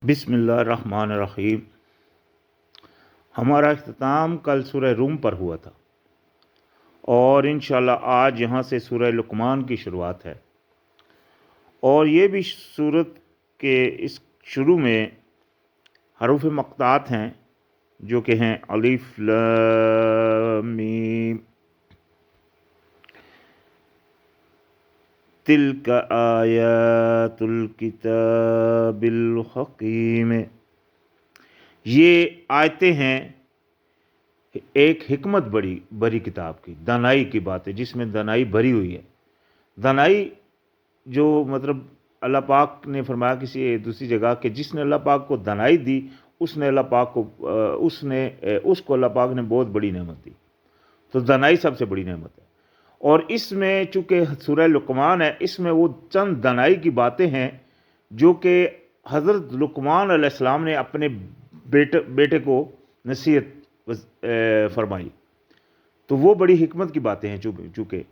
بسم اللہ الرحمن الرحیم۔ ہمارا اختتام کل سورہ روم پر ہوا تھا اور انشاءاللہ آج یہاں سے سورہ لقمان کی شروعات ہے، اور یہ بھی سورت کے اس شروع میں حروف مقطعات ہیں جو کہ ہیں الف لام میم تلک آیات الکتاب الحکیم۔ یہ آیتیں ہیں ایک حکمت بری کتاب کی، دانائی کی بات ہے جس میں دانائی بھری ہوئی ہے۔ دانائی جو اللہ پاک نے فرمایا کسی دوسری جگہ کہ جس نے اللہ پاک کو دانائی دی اس نے اللہ پاک کو اس کو اللہ پاک نے بہت بڑی نعمت دی۔ تو دانائی سب سے بڑی نعمت ہے، اور اس میں چونکہ سورہ لقمان ہے، اس میں وہ چند دانائی کی باتیں ہیں جو کہ حضرت لقمان علیہ السلام نے اپنے بیٹے کو نصیحت فرمائی، تو وہ بڑی حکمت کی باتیں ہیں چونکہ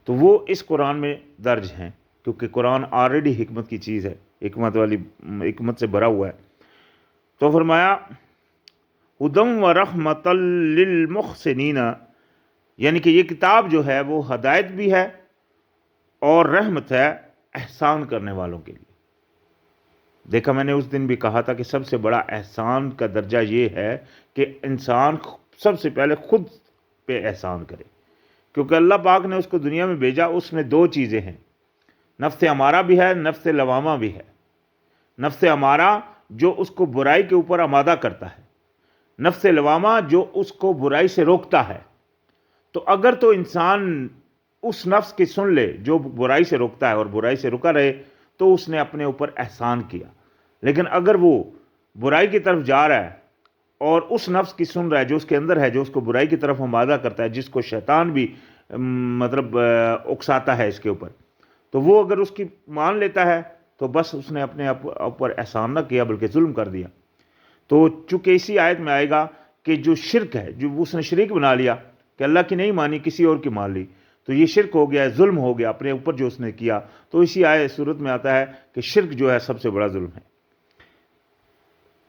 تو وہ اس قرآن میں درج ہیں، کیونکہ قرآن آلریڈی حکمت کی چیز ہے، حکمت سے بھرا ہوا ہے۔ تو فرمایا ہدی و رحمۃ للمحسنین، یعنی کہ یہ کتاب جو ہے وہ ہدایت بھی ہے اور رحمت ہے احسان کرنے والوں کے لیے۔ دیکھا میں نے اس دن بھی کہا تھا کہ سب سے بڑا احسان کا درجہ یہ ہے کہ انسان سب سے پہلے خود پہ احسان کرے، کیونکہ اللہ پاک نے اس کو دنیا میں بھیجا، اس میں دو چیزیں ہیں، نفس امارہ بھی ہے، نفس لوامہ بھی ہے۔ نفس امارہ جو اس کو برائی کے اوپر آمادہ کرتا ہے، نفس لوامہ جو اس کو برائی سے روکتا ہے۔ تو اگر تو انسان اس نفس کی سن لے جو برائی سے روکتا ہے اور برائی سے رکا رہے تو اس نے اپنے اوپر احسان کیا، لیکن اگر وہ برائی کی طرف جا رہا ہے اور اس نفس کی سن رہا ہے جو اس کے اندر ہے، جو اس کو برائی کی طرف آمادہ کرتا ہے، جس کو شیطان بھی اکساتا ہے اس کے اوپر، تو وہ اگر اس کی مان لیتا ہے تو بس اس نے اپنے اوپر احسان نہ کیا بلکہ ظلم کر دیا۔ تو چونکہ اسی آیت میں آئے گا کہ جو شرک ہے، جو اس نے شریک بنا لیا کہ اللہ کی نہیں مانی کسی اور کی مان لی، تو یہ شرک ہو گیا، ظلم ہو گیا اپنے اوپر جو اس نے کیا۔ تو اسی صورت میں آتا ہے کہ شرک جو ہے سب سے بڑا ظلم ہے۔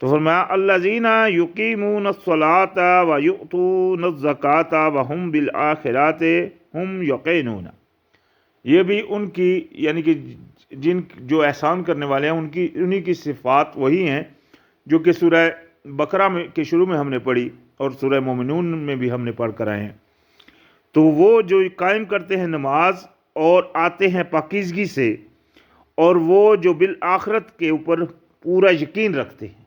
تو فرمایا الذین یقیمون الصلاۃ ویؤتون الزکاۃ وہم بالآخرۃ ہم یوقنون، یہ بھی ان کی یعنی کہ جو احسان کرنے والے ہیں انہی کی صفات وہی ہیں جو کہ سورہ بقرہ میں کے شروع میں ہم نے پڑھی اور سورہ مومنون میں بھی ہم نے پڑھ کر آئے ہیں۔ تو وہ جو قائم کرتے ہیں نماز اور آتے ہیں پاکیزگی سے، اور وہ جو بالآخرت کے اوپر پورا یقین رکھتے ہیں۔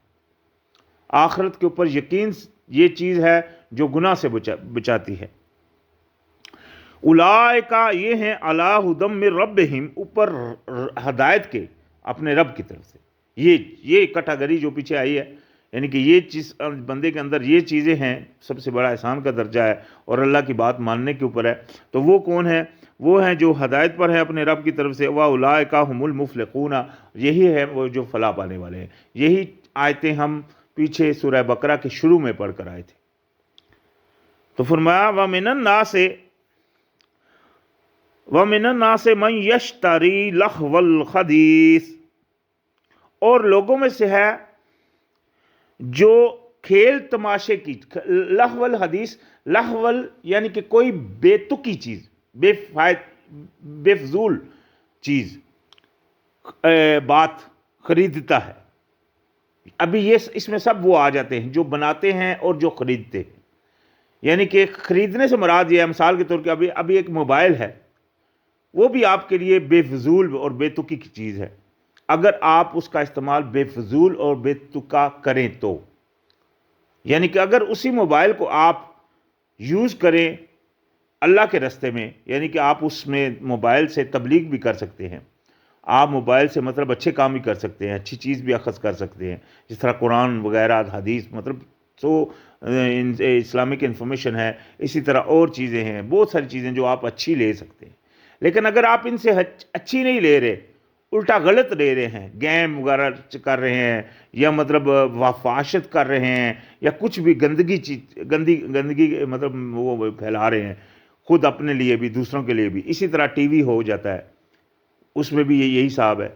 آخرت کے اوپر یقین یہ چیز ہے جو گناہ سے بچاتی ہے۔ اولئک یہ ہیں علی ھدی من ربہم، اوپر ہدایت کے اپنے رب کی طرف سے۔ یہ کیٹیگری جو پیچھے آئی ہے، یعنی کہ یہ چیز بندے کے اندر یہ چیزیں ہیں، سب سے بڑا احسان کا درجہ ہے اور اللہ کی بات ماننے کے اوپر ہے۔ تو وہ کون ہیں؟ وہ ہیں جو ہدایت پر ہیں اپنے رب کی طرف سے۔ وَأُولَٰئِکَ هُمُ الْمُفْلِحُونَ، یہی ہے وہ جو فلاح پانے والے ہیں۔ یہی آیتیں ہم پیچھے سورہ بقرہ کے شروع میں پڑھ کر آئے تھے۔ تو فرمایا وَمِنَ النَّاسِ مَن يَشْتَرِي لَهْوَ الْحَدِيثِ، اور لوگوں میں سے ہے جو کھیل تماشے کی، لہو الحدیث، لہو یعنی کہ کوئی بے تکی چیز، بے فضول چیز بات خریدتا ہے۔ ابھی یہ اس میں سب وہ آ جاتے ہیں جو بناتے ہیں اور جو خریدتے ہیں، یعنی کہ خریدنے سے مراد یہ ہے، مثال کے طور پہ ابھی ایک موبائل ہے، وہ بھی آپ کے لیے بے فضول اور بے تکی کی چیز ہے اگر آپ اس کا استعمال بے فضول اور بے تکا کریں تو، یعنی کہ اگر اسی موبائل کو آپ یوز کریں اللہ کے راستے میں، یعنی کہ آپ اس میں موبائل سے تبلیغ بھی کر سکتے ہیں، آپ موبائل سے اچھے کام بھی کر سکتے ہیں، اچھی چیز بھی اخذ کر سکتے ہیں، جس طرح قرآن وغیرہ حدیث اسلامک انفارمیشن ہے، اسی طرح اور چیزیں ہیں، بہت ساری چیزیں جو آپ اچھی لے سکتے ہیں۔ لیکن اگر آپ ان سے اچھی نہیں لے رہے، الٹا غلط لے رہے ہیں، گیم وغیرہ کر رہے ہیں یا وفاشت کر رہے ہیں یا کچھ بھی گندگی وہ پھیلا رہے ہیں، خود اپنے لیے بھی دوسروں کے لیے بھی، اسی طرح ٹی وی ہو جاتا ہے، اس میں بھی یہی حساب ہے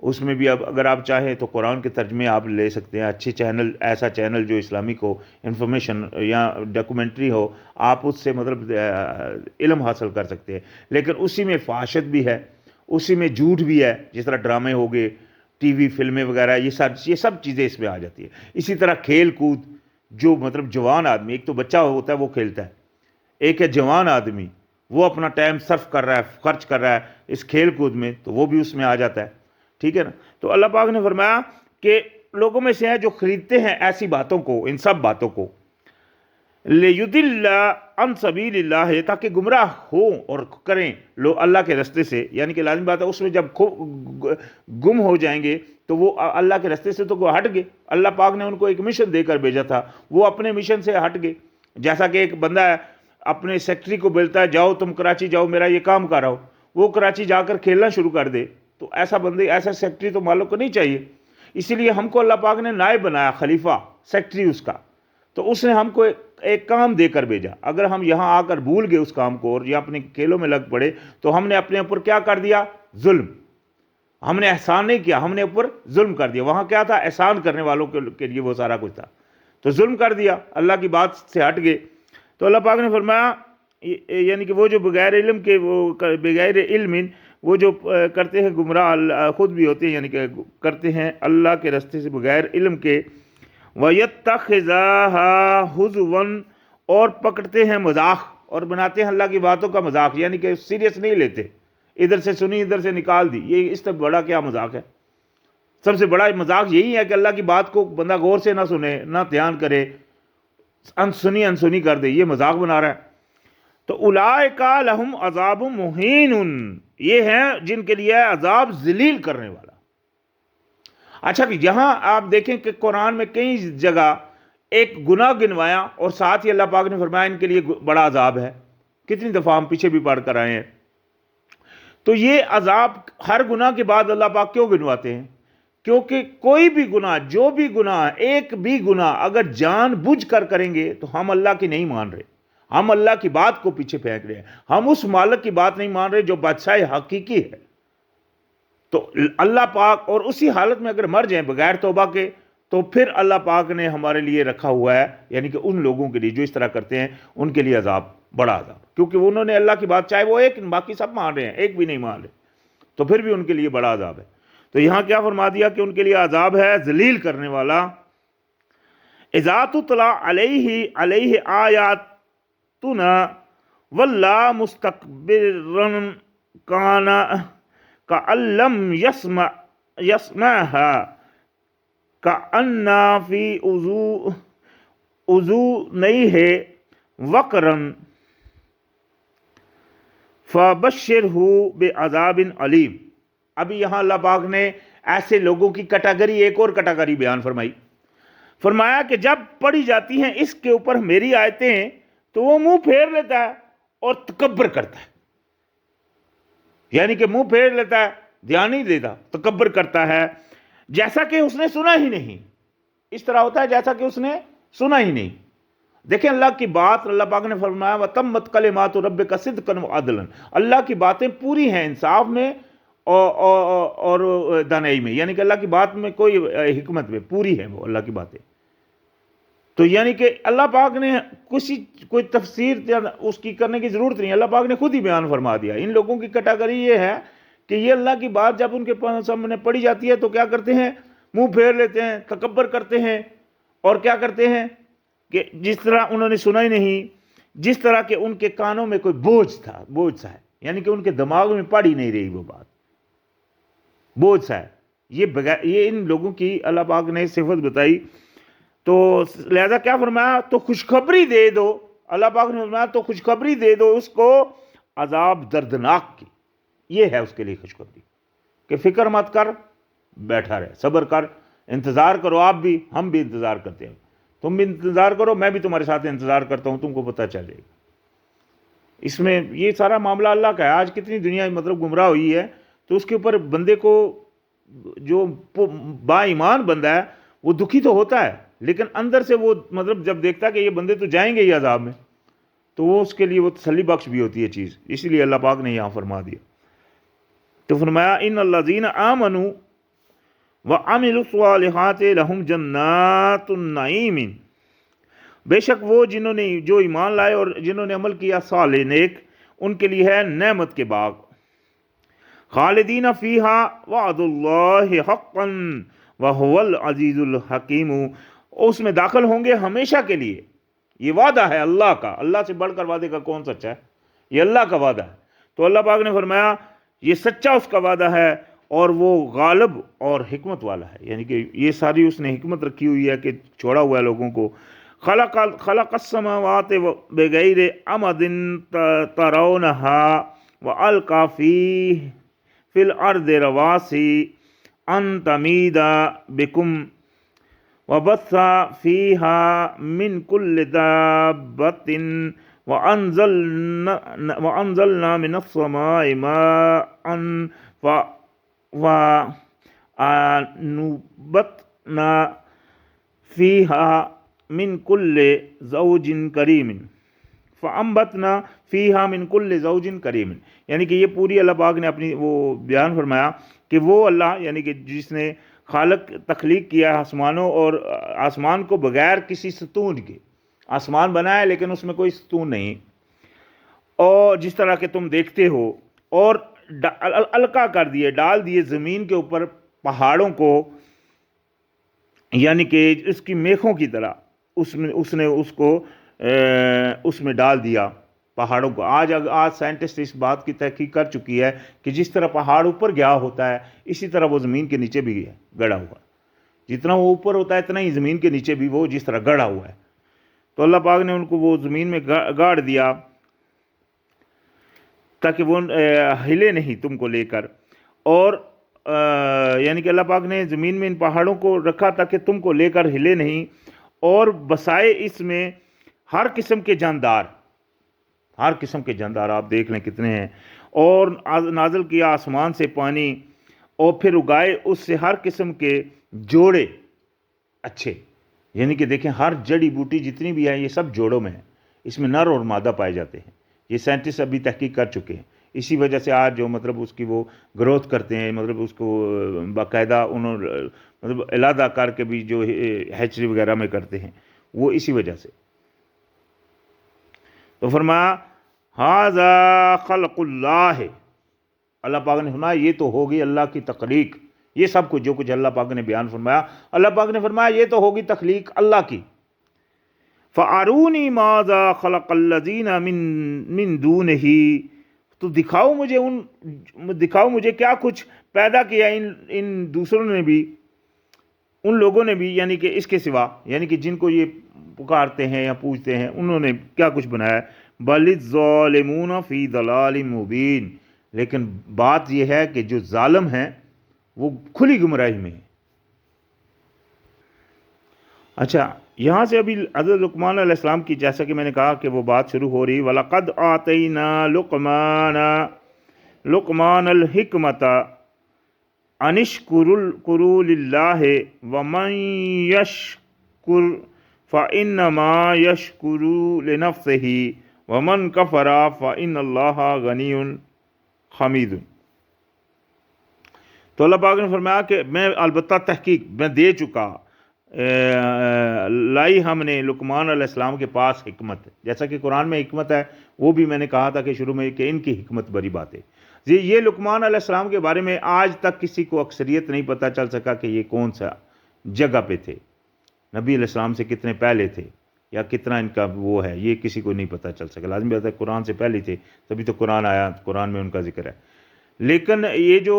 اس میں بھی اب اگر آپ چاہیں تو قرآن کے ترجمے آپ لے سکتے ہیں، اچھی چینل، ایسا چینل جو اسلامک ہو، انفارمیشن یا ڈاکومنٹری ہو، آپ اس سے مطلب علم حاصل کر سکتے ہیں۔ لیکن اسی میں فحاشت بھی ہے، اسی میں جھوٹ بھی ہے، جس طرح ڈرامے ہو گئے، ٹی وی فلمیں وغیرہ، یہ سب چیزیں اس میں آ جاتی ہے۔ اسی طرح کھیل کود، جو مطلب جوان آدمی، ایک تو بچہ ہوتا ہے وہ کھیلتا ہے، ایک ہے جوان آدمی وہ اپنا ٹائم صرف کر رہا ہے، خرچ کر رہا ہے اس کھیل کود میں، تو وہ بھی اس میں آ جاتا ہے، ٹھیک ہے نا۔ تو اللہ پاک نے فرمایا کہ لوگوں میں سے ہیں جو خریدتے ہیں ایسی باتوں کو، ان سب باتوں کو، لِيُضِلَّ عَن سَبِيلِ اللَّهِ، تاکہ گمراہ ہوں اور کریں لو اللہ کے رستے سے، یعنی کہ لازم بات ہے اس میں جب گم ہو جائیں گے تو وہ اللہ کے رستے سے تو وہ ہٹ گئے۔ اللہ پاک نے ان کو ایک مشن دے کر بھیجا تھا، وہ اپنے مشن سے ہٹ گئے۔ جیسا کہ ایک بندہ ہے اپنے سیکٹری کو بولتا ہے جاؤ تم کراچی جاؤ میرا یہ کام کراؤ، وہ کراچی جا کر کھیلنا شروع کر دے، تو ایسا سیکٹری تو مالک کو نہیں چاہیے۔ اسی لیے ہم کو اللہ پاک نے نائب بنایا، خلیفہ، سیکٹری اس کا، تو اس نے ہم کو ایک کام دے کر بھیجا۔ اگر ہم یہاں آ کر بھول گئے اس کام کو اور یا اپنے کھیلوں میں لگ پڑے تو ہم نے اپنے اوپر کیا کر دیا؟ ظلم۔ ہم نے احسان نہیں کیا، ہم نے اوپر ظلم کر دیا۔ وہاں کیا تھا؟ احسان کرنے والوں کے لیے وہ سارا کچھ تھا، تو ظلم کر دیا، اللہ کی بات سے ہٹ گئے۔ تو اللہ پاک نے فرمایا یعنی کہ وہ جو بغیر علم کے، وہ بغیر علم وہ جو کرتے ہیں گمراہ خود بھی ہوتے ہیں، یعنی کہ کرتے ہیں اللہ کے راستے سے بغیر علم کے، وَيَتَّخِذَهَا هُزُوًا، اور پکڑتے ہیں مذاق اور بناتے ہیں اللہ کی باتوں کا مذاق، یعنی کہ سیریس نہیں لیتے، ادھر سے سنی ادھر سے نکال دی، یہ اس سے بڑا کیا مذاق ہے؟ سب سے بڑا مذاق یہی ہے کہ اللہ کی بات کو بندہ غور سے نہ سنے، نہ دھیان کرے، انسنی کر دے، یہ مذاق بنا رہا ہے۔ تو اولئک لہم عذاب مہین، یہ ہیں جن کے لیے عذاب ذلیل کرنے والا۔ اچھا کہ یہاں آپ دیکھیں کہ قرآن میں کئی جگہ ایک گناہ گنوایا اور ساتھ ہی اللہ پاک نے فرمایا ان کے لیے بڑا عذاب ہے۔ کتنی دفعہ ہم پیچھے بھی پڑھ کر آئے ہیں۔ تو یہ عذاب ہر گناہ کے بعد اللہ پاک کیوں گنواتے ہیں؟ کیونکہ کوئی بھی گناہ، جو بھی گناہ، ایک بھی گناہ اگر جان بوجھ کر کریں گے تو ہم اللہ کی نہیں مان رہے، ہم اللہ کی بات کو پیچھے پھینک رہے ہیں، ہم اس مالک کی بات نہیں مان رہے جو بادشاہ حقیقی ہے۔ تو اللہ پاک، اور اسی حالت میں اگر مر جائیں بغیر توبہ کے، تو پھر اللہ پاک نے ہمارے لیے رکھا ہوا ہے، یعنی کہ ان لوگوں کے لیے جو اس طرح کرتے ہیں ان کے لیے عذاب، بڑا عذاب، کیونکہ انہوں نے اللہ کی بات، چاہے وہ ایک، باقی سب مان رہے ہیں، ایک بھی نہیں مان رہے، تو پھر بھی ان کے لیے بڑا عذاب ہے۔ تو یہاں کیا فرما دیا کہ ان کے لیے عذاب ہے ذلیل کرنے والا۔ اذا تتلی علیہ آیاتنا ولا مستکبرا کان کأن لم يسمعها کأن فی اذنیہ وقرا فبشرہ بعذاب علیم۔ ابھی یہاں اللہ پاک نے ایسے لوگوں کی کیٹیگری، ایک اور کیٹیگری بیان فرمائی، فرمایا کہ جب پڑھی جاتی ہیں اس کے اوپر میری آیتیں تو وہ منہ پھیر لیتا ہے اور تکبر کرتا ہے، یعنی کہ منہ پھیر لیتا ہے، دھیان نہیں دیتا، تکبر کرتا ہے، جیسا کہ اس نے سنا ہی نہیں۔ اس طرح ہوتا ہے جیسا کہ اس نے سنا ہی نہیں۔ دیکھیں اللہ کی بات، اللہ پاک نے فرمایا وَتَمَّتْ كَلِمَاتُ رَبِّكَ صِدْقًا وَعَدْلًا، اللہ کی باتیں پوری ہیں انصاف میں اور دانائی میں، یعنی کہ اللہ کی بات میں کوئی حکمت میں پوری ہے وہ اللہ کی باتیں۔ تو یعنی کہ اللہ پاک نے کوئی تفسیر اس کی کرنے کی ضرورت نہیں، اللہ پاک نے خود ہی بیان فرما دیا۔ ان لوگوں کی کیٹیگری یہ ہے کہ یہ اللہ کی بات جب ان کے سامنے پڑھی جاتی ہے تو کیا کرتے ہیں؟ منہ پھیر لیتے ہیں، تکبر کرتے ہیں، اور کیا کرتے ہیں کہ جس طرح انہوں نے سنا ہی نہیں، جس طرح کہ ان کے کانوں میں کوئی بوجھ سا ہے، یعنی کہ ان کے دماغ میں پڑ ہی نہیں رہی وہ بات، بوجھ سا ہے۔ یہ ان لوگوں کی اللہ پاک نے صفت بتائی۔ تو لہذا کیا فرمایا؟ تو خوشخبری دے دو، اللہ پاک نے فرمایا تو خوشخبری دے دو اس کو عذاب دردناک کی۔ یہ ہے اس کے لیے خوشخبری کہ فکر مت کر، بیٹھا رہے، صبر کر، انتظار کرو، آپ بھی، ہم بھی انتظار کرتے ہیں، تم بھی انتظار کرو، میں بھی تمہارے ساتھ انتظار کرتا ہوں، تم کو پتہ چلے گا۔ اس میں یہ سارا معاملہ اللہ کا ہے۔ آج کتنی دنیا مطلب گمراہ ہوئی ہے، تو اس کے اوپر بندے کو، جو با ایمان بندہ ہے وہ دکھی تو ہوتا ہے، لیکن اندر سے وہ مطلب جب دیکھتا ہے کہ یہ بندے تو جائیں گے ہی عذاب میں، تو وہ اس کے لیے وہ تسلی بخش بھی ہوتی ہے چیز۔ اسی لیے اللہ پاک نے یہاں فرما دیا۔ تو فرمایا ان الذین آمنوا وَعَمِلُوا الصَّالِحَاتِ لَهُمْ جَنَّاتُ النَّعِيمِ، بے شک وہ جنہوں نے جو ایمان لائے اور جنہوں نے عمل کیا صالح نیک، ان کے لیے ہے نعمت کے باغ، خالدین فیہا وعد اللہ حقا وہو العزیز الحکیم، اس میں داخل ہوں گے ہمیشہ کے لیے، یہ وعدہ ہے اللہ کا، اللہ سے بڑھ کر وعدے کا کون سچا ہے، یہ اللہ کا وعدہ ہے۔ تو اللہ پاک نے فرمایا یہ سچا اس کا وعدہ ہے اور وہ غالب اور حکمت والا ہے، یعنی کہ یہ ساری اس نے حکمت رکھی ہوئی ہے کہ چھوڑا ہوا ہے لوگوں کو۔ خلق السماوات بغیر عمد ترونها والقى فی الارض رواسی ان تمید بکم وبث فیہا من کل دابۃ وانزلنا من السماء ماء وانبتنا فیہا من کل زوج کریم فانبتنا فیہا من کل زوج کریم، یعنی کہ یہ پوری اللہ پاک نے اپنی وہ بیان فرمایا کہ وہ اللہ یعنی کہ جس نے خالق تخلیق کیا آسمانوں اور آسمان کو بغیر کسی ستون کے، آسمان بنایا لیکن اس میں کوئی ستون نہیں، اور جس طرح کہ تم دیکھتے ہو، اور القا کر دیے ڈال دیے زمین کے اوپر پہاڑوں کو، یعنی کہ اس کی میخوں کی طرح اس نے اس کو اس میں ڈال دیا پہاڑوں کو۔ آج سائنٹسٹ اس بات کی تحقیق کر چکی ہے کہ جس طرح پہاڑ اوپر گیا ہوتا ہے اسی طرح وہ زمین کے نیچے بھی گڑا ہوا، جتنا وہ اوپر ہوتا ہے اتنا ہی زمین کے نیچے بھی وہ جس طرح گڑا ہوا ہے۔ تو اللہ پاک نے ان کو وہ زمین میں گاڑ دیا تاکہ وہ ہلے نہیں تم کو لے کر، اور یعنی کہ اللہ پاک نے زمین میں ان پہاڑوں کو رکھا تاکہ تم کو لے کر ہلے نہیں، اور بسائے اس میں ہر قسم کے جاندار، ہر قسم کے جاندار آپ دیکھ لیں کتنے ہیں، اور نازل کیا آسمان سے پانی اور پھر اگائے اس سے ہر قسم کے جوڑے اچھے، یعنی کہ دیکھیں ہر جڑی بوٹی جتنی بھی ہے یہ سب جوڑوں میں ہے، اس میں نر اور مادہ پائے جاتے ہیں، یہ سائنٹسٹ ابھی تحقیق کر چکے ہیں۔ اسی وجہ سے آج جو مطلب اس کی وہ گروتھ کرتے ہیں، مطلب اس کو باقاعدہ انہوں مطلب علیحدہ کر کے بھی جو ہیچری وغیرہ میں کرتے ہیں، وہ اسی وجہ سے۔ تو فرمایا ھذا خلق اللہ، اللہ پاک نے فرمایا یہ تو ہوگی اللہ کی تخلیق، یہ سب کچھ جو کچھ اللہ پاک نے بیان فرمایا، اللہ پاک نے فرمایا یہ تو ہوگی تخلیق اللہ کی۔ فَأَرُونِي مَاذَا خَلَقَ الَّذِينَ مِن دُونِهِ، تو دکھاؤ مجھے کیا کچھ پیدا کیا ان دوسروں نے بھی، ان لوگوں نے بھی، یعنی کہ اس کے سوا، یعنی کہ جن کو یہ پکارتے ہیں یا پوچھتے ہیں انہوں نے کیا کچھ بنایا۔ بَلِ الظَّالِمُونَ فِي ضَلَالٍ مُبِينٍ، لیکن بات یہ ہے کہ جو ظالم ہیں وہ کھلی گمراہی میں ہیں۔ اچھا یہاں سے ابھی حضرت لقمان علیہ السلام کی جیسا کہ میں نے کہا کہ وہ بات شروع ہو رہی، وَلَقَدْ آتَيْنَا لُقْمَانَ الْحِكْمَةَ أَنِ اشْكُرُ لِلَّهِ وَمَنْ يَشْكُرْ فَإِنَّمَا يَشْكُرُ لِنَفْسِهِ وَمَنْ كَفَرَ فَإِنَّ اللَّهَ غَنِيٌّ حَمِيدٌ۔ تو اللہ پاک نے فرمایا کہ میں البتہ تحقیق میں دے چکا، لائی ہم نے لقمان علیہ السلام کے پاس حکمت، جیسا کہ قرآن میں حکمت ہے، وہ بھی میں نے کہا تھا کہ شروع میں کہ ان کی حکمت بڑی بات ہے۔ یہ لقمان علیہ السلام کے بارے میں آج تک کسی کو اکثریت نہیں پتہ چل سکا کہ یہ کون سا جگہ پہ تھے، نبی علیہ السلام سے کتنے پہلے تھے یا کتنا ان کا وہ ہے، یہ کسی کو نہیں پتہ چل سکا۔ لازمی بات ہے قرآن سے پہلے تھے تبھی تو قرآن آیا، قرآن میں ان کا ذکر ہے۔ لیکن یہ جو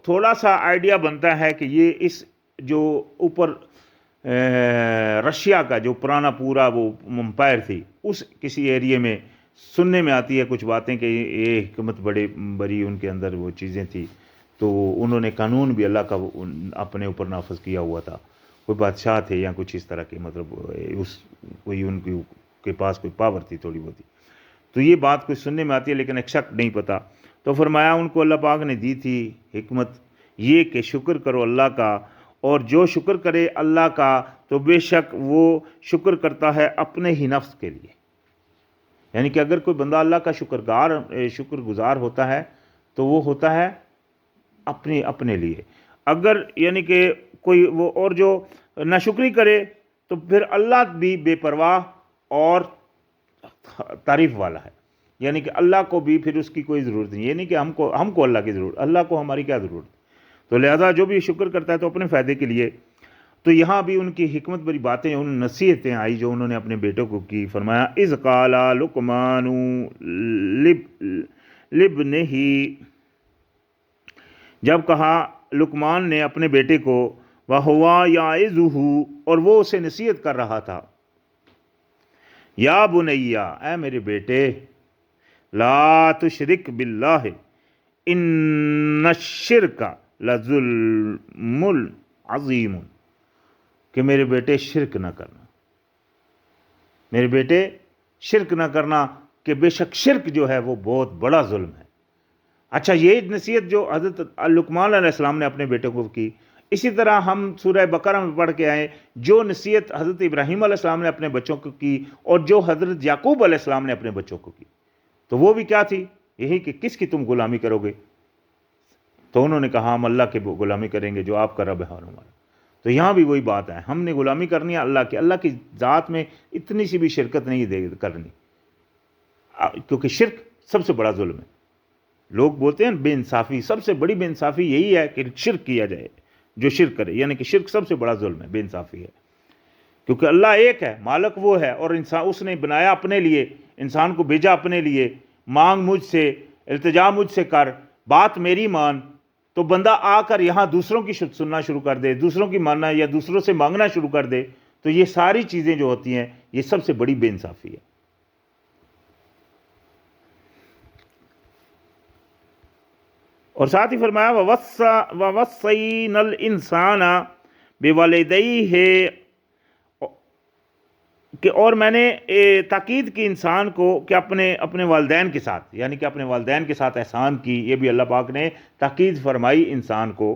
تھوڑا سا آئیڈیا بنتا ہے کہ یہ اس جو اوپر رشیا کا جو پرانا پورا وہ امپائر تھی، اس کسی ایریے میں سننے میں آتی ہے کچھ باتیں کہ یہ حکمت بڑی ان کے اندر وہ چیزیں تھی، تو انہوں نے قانون بھی اللہ کا اپنے اوپر نافذ کیا ہوا تھا، کوئی بادشاہ تھے یا کچھ اس طرح کے، مطلب کوئی ان کے پاس کوئی پاور تھی تھوڑی بہت ہی، تو یہ بات کوئی سننے میں آتی ہے لیکن ایکزیکٹ نہیں پتہ۔ تو فرمایا ان کو اللہ پاک نے دی تھی حکمت یہ کہ شکر کرو اللہ کا، اور جو شکر کرے اللہ کا تو بے شک وہ شکر کرتا ہے اپنے ہی نفس کے لیے، یعنی کہ اگر کوئی بندہ اللہ کا شکر گزار ہوتا ہے تو وہ ہوتا ہے اپنے لیے، اگر یعنی کہ کوئی وہ اور جو ناشکری کرے تو پھر اللہ بھی بے پرواہ اور تعریف والا ہے، یعنی کہ اللہ کو بھی پھر اس کی کوئی ضرورت نہیں، یہ نہیں کہ ہم کو اللہ کی ضرورت، اللہ کو ہماری کیا ضرورت. تو لہذا جو بھی شکر کرتا ہے تو اپنے فائدے کے لیے. تو یہاں بھی ان کی حکمت بری باتیں، ان نصیحتیں آئی جو انہوں نے اپنے بیٹوں کو کی. فرمایا اذ قال لقمان لابنہ، جب کہا لقمان نے اپنے بیٹے کو، وَهُوَ يَعِظُهُ، اور وہ اسے نصیحت کر رہا تھا، یا بنیا، اے میرے بیٹے، لا تشرک باللہ ان الشرک لظلم عظیم، کہ میرے بیٹے شرک نہ کرنا، میرے بیٹے شرک نہ کرنا، کہ بے شک شرک جو ہے وہ بہت بڑا ظلم ہے. اچھا، یہ نصیحت جو حضرت لقمان علیہ السلام نے اپنے بیٹے کو کی، اسی طرح ہم سورہ بقرہ میں پڑھ کے آئے جو نصیحت حضرت ابراہیم علیہ السلام نے اپنے بچوں کو کی اور جو حضرت یعقوب علیہ السلام نے اپنے بچوں کو کی، تو وہ بھی کیا تھی؟ یہی کہ کس کی تم غلامی کرو گے؟ تو انہوں نے کہا ہم اللہ کی غلامی کریں گے جو آپ کا رب ہے اور ہمارا. تو یہاں بھی وہی بات ہے، ہم نے غلامی کرنی ہے اللہ کی ذات میں اتنی سی بھی شرکت نہیں کرنی، کیونکہ شرک سب سے بڑا ظلم ہے. لوگ بولتے ہیں بے انصافی، سب سے بڑی بے انصافی یہی ہے کہ شرک کیا جائے، جو شرک کرے، یعنی کہ شرک سب سے بڑا ظلم ہے، بے انصافی ہے. کیونکہ اللہ ایک ہے، مالک وہ ہے، اور انسان اس نے بنایا اپنے لیے، انسان کو بھیجا اپنے لیے. مانگ مجھ سے، التجا مجھ سے کر، بات میری مان. تو بندہ آ کر یہاں دوسروں کی سننا شروع کر دے، دوسروں کی ماننا یا دوسروں سے مانگنا شروع کر دے، تو یہ ساری چیزیں جو ہوتی ہیں یہ سب سے بڑی بے انصافی ہے. اور ساتھ ہی فرمایا وَوَصَّيْنَا الْإِنسَانَ بِوَالِدَيْهِ، کہ اور میں نے تاکید کی انسان کو کہ اپنے والدین کے ساتھ، یعنی کہ اپنے والدین کے ساتھ احسان کی. یہ بھی اللہ پاک نے تاکید فرمائی انسان کو.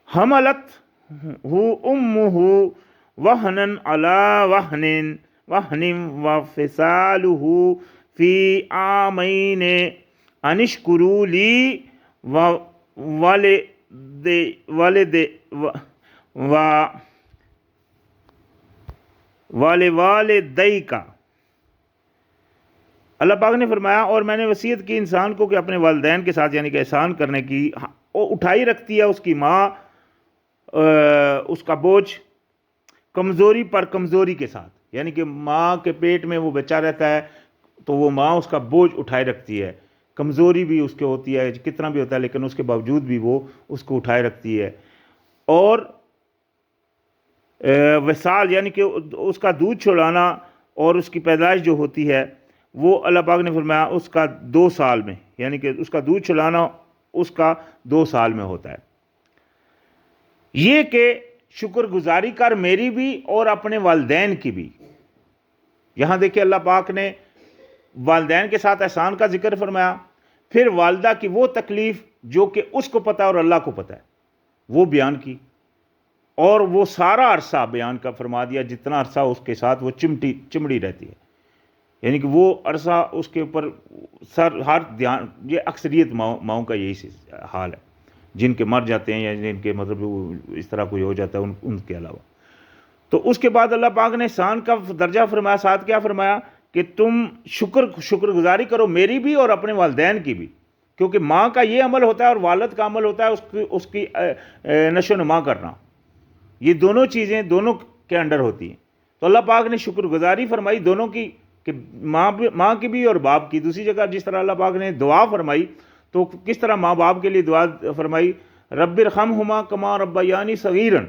حملت امہ وہنن علی وہن وفصالہ فی عامین ان اشکروا لی والدیک. اللہ پاک نے فرمایا اور میں نے وصیت کی انسان کو کہ اپنے والدین کے ساتھ یعنی کہ احسان کرنے کی. وہ اٹھائی رکھتی ہے اس کی ماں اس کا بوجھ کمزوری پر کمزوری کے ساتھ، یعنی کہ ماں کے پیٹ میں وہ بچہ رہتا ہے تو وہ ماں اس کا بوجھ اٹھائے رکھتی ہے، کمزوری بھی اس کے ہوتی ہے، کتنا بھی ہوتا ہے لیکن اس کے باوجود بھی وہ اس کو اٹھائے رکھتی ہے. اور وصال یعنی کہ اس کا دودھ چھڑانا اور اس کی پیدائش جو ہوتی ہے وہ اللہ پاک نے فرمایا اس کا 2 سال میں، یعنی کہ اس کا دودھ چھڑانا اس کا 2 سال میں ہوتا ہے. یہ کہ شکر گزاری کر میری بھی اور اپنے والدین کی بھی. یہاں دیکھیں اللہ پاک نے والدین کے ساتھ احسان کا ذکر فرمایا، پھر والدہ کی وہ تکلیف جو کہ اس کو پتہ ہے اور اللہ کو پتہ ہے وہ بیان کی، اور وہ سارا عرصہ بیان کا فرما دیا جتنا عرصہ اس کے ساتھ وہ چمڑی رہتی ہے، یعنی کہ وہ عرصہ اس کے اوپر ہر دھیان. یہ اکثریت ماؤں کا یہی حال ہے جن کے مر جاتے ہیں یا جن کے مطلب اس طرح کوئی ہو جاتا ہے ان کے علاوہ. تو اس کے بعد اللہ پاک نے احسان کا درجہ فرمایا، ساتھ کیا فرمایا کہ تم شکر گزاری کرو میری بھی اور اپنے والدین کی بھی، کیونکہ ماں کا یہ عمل ہوتا ہے اور والد کا عمل ہوتا ہے اس کی نشو و نما کرنا. یہ دونوں چیزیں دونوں کے انڈر ہوتی ہیں. تو اللہ پاک نے شکر گزاری فرمائی دونوں کی، کہ ماں کی بھی اور باپ کی. دوسری جگہ جس طرح اللہ پاک نے دعا فرمائی تو کس طرح ماں باپ کے لیے دعا فرمائی، رب ارحمہما کما ربیانی صغیرا،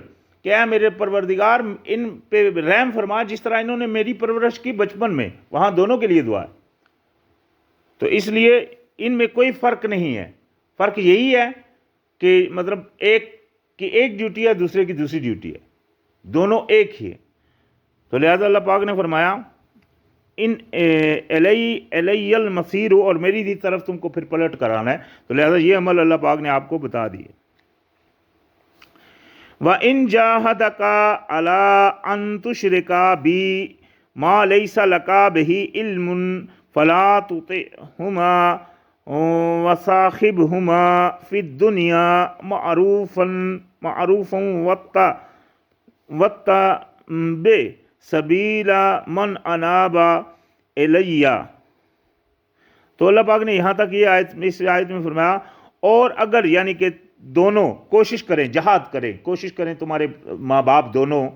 کہ اے میرے پروردگار ان پہ رحم فرما جس طرح انہوں نے میری پرورش کی بچپن میں. وہاں دونوں کے لیے دعا ہے. تو اس لیے ان میں کوئی فرق نہیں ہے، فرق یہی ہے کہ مطلب ایک ڈیوٹی ہے دوسرے کی دوسری ڈیوٹی ہے، دونوں ایک ہی ہے. تو لہذا اللہ پاک نے فرمایا ان الی المصیر، اور میری دی طرف تم کو پھر پلٹ کرانا ہے. تو لہذا یہ عمل اللہ پاک نے آپ کو بتا دیے. وَإِن جَاهَدَكَ عَلَىٰ أَن تُشْرِكَ بِي مَا لَيْسَ لَكَ بِهِ عِلْمٌ فَلَا تُطِعْهُمَا وصاحبہما فی الدنیا معروفا واتبع سبیل من اناب الی۔ تو اللہ پاک نے یہاں تک اس آیت میں فرمایا، اور اگر یعنی کہ دونوں کوشش کریں، جہاد کریں، کوشش کریں تمہارے ماں باپ دونوں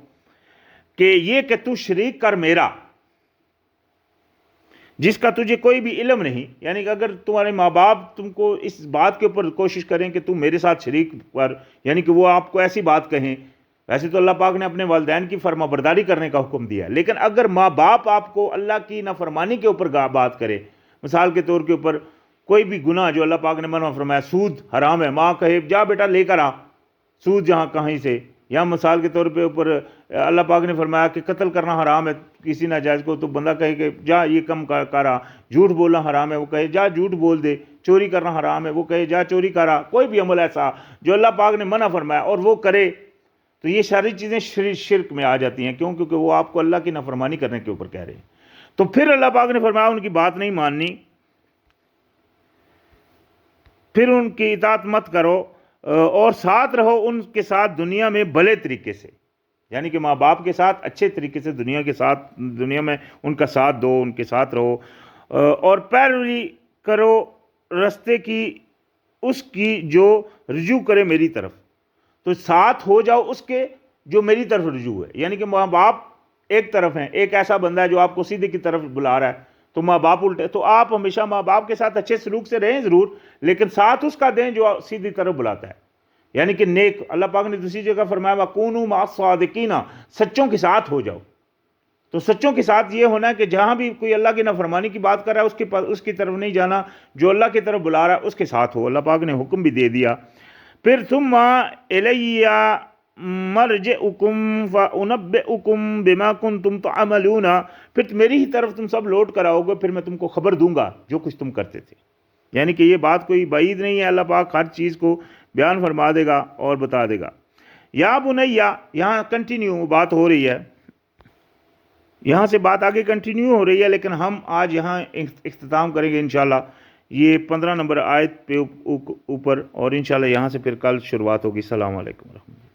کہ یہ کہ تو شریک کر میرا جس کا تجھے کوئی بھی علم نہیں، یعنی کہ اگر تمہارے ماں باپ تم کو اس بات کے اوپر کوشش کریں کہ تم میرے ساتھ شریک کر، یعنی کہ وہ آپ کو ایسی بات کہیں، ویسے تو اللہ پاک نے اپنے والدین کی فرما برداری کرنے کا حکم دیا، لیکن اگر ماں باپ آپ کو اللہ کی نافرمانی کے اوپر بات کرے، مثال کے طور کے اوپر کوئی بھی گناہ جو اللہ پاک نے منع فرمایا، سود حرام ہے، ماں کہے جا بیٹا لے کر آ سود جہاں کہیں سے، یا مثال کے طور پہ اوپر اللہ پاک نے فرمایا کہ قتل کرنا حرام ہے کسی ناجائز کو، تو بندہ کہے کہ جا یہ کم کرا، جھوٹ بولنا حرام ہے، وہ کہے جا جھوٹ بول دے، چوری کرنا حرام ہے، وہ کہے جا چوری کرا، کوئی بھی عمل ایسا جو اللہ پاک نے منع فرمایا اور وہ کرے، تو یہ ساری چیزیں شرک میں آ جاتی ہیں، کیوں؟ کیونکہ وہ آپ کو اللہ کی نافرمانی کرنے کے اوپر کہہ رہے ہیں۔ تو پھر اللہ پاک نے فرمایا ان کی بات نہیں ماننی، پھر ان کی اطاعت مت کرو، اور ساتھ رہو ان کے ساتھ دنیا میں بھلے طریقے سے، یعنی کہ ماں باپ کے ساتھ اچھے طریقے سے دنیا میں ان کا ساتھ دو، ان کے ساتھ رہو، اور پیروی کرو رستے کی اس کی جو رجوع کرے میری طرف، تو ساتھ ہو جاؤ اس کے جو میری طرف رجوع ہے، یعنی کہ ماں باپ ایک طرف ہیں، ایک ایسا بندہ ہے جو آپ کو سیدھے کی طرف بلا رہا ہے، تو ماں باپ الٹے، تو آپ ہمیشہ ماں باپ کے ساتھ اچھے سلوک سے رہیں ضرور، لیکن ساتھ اس کا دیں جو سیدھی طرف بلاتا ہے، یعنی کہ نیک۔ اللہ پاک نے دوسری جگہ فرمایا وَكُونُوا مَعَ الصَّادِقِينَ، سچوں کے ساتھ ہو جاؤ۔ تو سچوں کے ساتھ یہ ہونا ہے کہ جہاں بھی کوئی اللہ کی نافرمانی کی بات کر رہا ہے اس کی طرف نہیں جانا، جو اللہ کی طرف بلا رہا ہے اس کے ساتھ ہو۔ اللہ پاک نے حکم بھی دے دیا۔ پھر ثُمَّ إِلَيَّ مَرْجِعُكُمْ فَأُنَبِّئُكُمْ بِمَا كُنْتُمْ تَعْمَلُونَ، پھر میری ہی طرف تم سب لوٹ کر آؤ گے، پھر میں تم کو خبر دوں گا جو کچھ تم کرتے تھے، یعنی کہ یہ بات کوئی بعید نہیں ہے، اللہ پاک ہر چیز کو بیان فرما دے گا اور بتا دے گا۔ یا بنیا، یہاں کنٹینیو بات ہو رہی ہے، یہاں سے بات آگے کنٹینیو ہو رہی ہے، لیکن ہم آج یہاں اختتام کریں گے انشاءاللہ یہ 15 نمبر آیت پہ اوپر، اور انشاءاللہ یہاں سے پھر کل شروعات ہوگی۔ السلام علیکم ورحمۃ اللہ۔